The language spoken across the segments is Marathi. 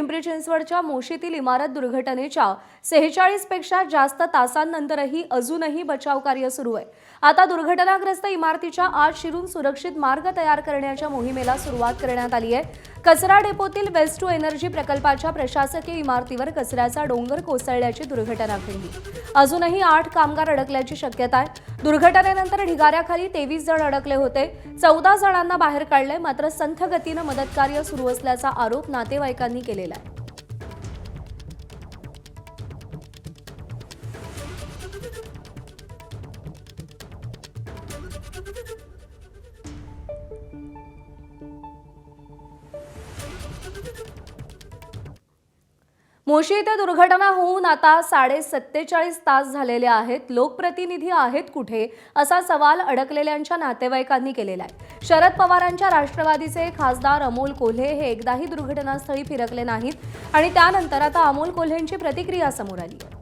पिंपरी चिंचवडच्या मोशीतील इमारत दुर्घटनेच्या 46 पेक्षा जास्त तासांनंतरही अजूनही बचाव कार्य सुरू आहे। आता दुर्घटनाग्रस्त इमारतीच्या आत शिरून सुरक्षित मार्ग तयार करण्याच्या मोहिमेला सुरुवात करण्यात आली आहे। कचरा डेपोतील वेस्ट टू एनर्जी प्रकल्पाच्या प्रशासकीय इमारतीवर कचऱ्याचा डोंगर कोसळल्याची दुर्घटना घडली। अजूनही 8 कामगार अडकल्याची शक्यता आहे। दुर्घटनेनंतर ढिगाऱ्याखाली 23 जण अडकले होते। 14 जणांना बाहेर काढले, मात्र संथ गतीने मदत कार्य सुरू असल्याचा आरोप नातेवाईकांनी केलेला आहे। मोशी येथे दुर्घटना होऊन आता 47.5 तास झालेले आहेत। लोकप्रतिनिधी आहेत कुठे असा सवाल अडकलेल्यांच्या नातेवाईकांनी केलेला आहे। शरद पवारांच्या राष्ट्रवादीचे खासदार अमोल कोल्हे हे एकदाही दुर्घटनास्थळी फिरकले नाहीत आणि त्यानंतर आता अमोल कोल्हेंची प्रतिक्रिया समोर आली आहे।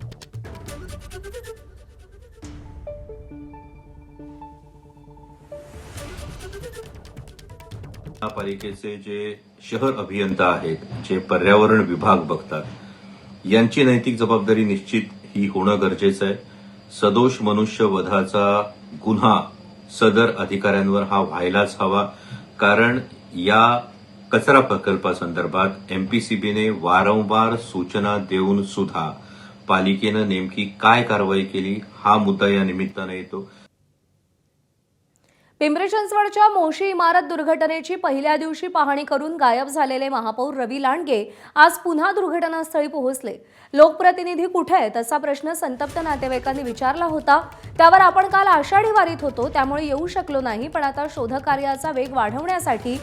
महापालिकेचे जे शहर अभियंता आहेत, जे पर्यावरण विभाग बघतात, यांची नैतिक जबाबदारी निश्चित ही होणं गरजेचं आहे। सदोष मनुष्यवधाचा गुन्हा सदर अधिकाऱ्यांवर हा व्हायलाच हवा, कारण या कचरा प्रकल्पासंदर्भात एमपीसीबीने वारंवार सूचना देऊन सुद्धा पालिकेनं नेमकी काय कारवाई केली हा मुद्दा या निमित्ताने येतो। पिंपरी चिंचवडच्या मोशी इमारत दुर्घटनेची पहिल्या दिवशी पाहणी करून गायब झालेले महापौर रवी लांडगे आज पुन्हा दुर्घटनास्थळी पोहोचले। लोकप्रतिनिधी कुठे आहेत असा प्रश्न संतप्त नातेवाईकांनी विचारला होता। त्यावर आपण काल आषाढी वारीत होतो, त्यामुळे येऊ शकलो नाही, पण आता शोधकार्याचा वेग वाढवण्यासाठी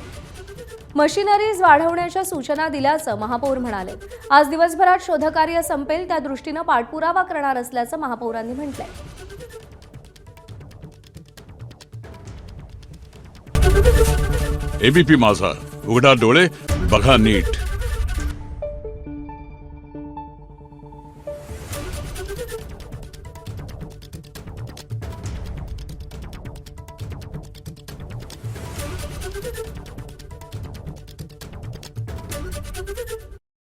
मशिनरीज वाढवण्याच्या सूचना दिल्याचं महापौर म्हणाले। आज दिवसभरात शोधकार्य संपेल त्या दृष्टीने पाठपुरावा करणार असल्याचं महापौरांनी म्हटलंय। एबीपी माझा, उघडा डोळे बघा नीट।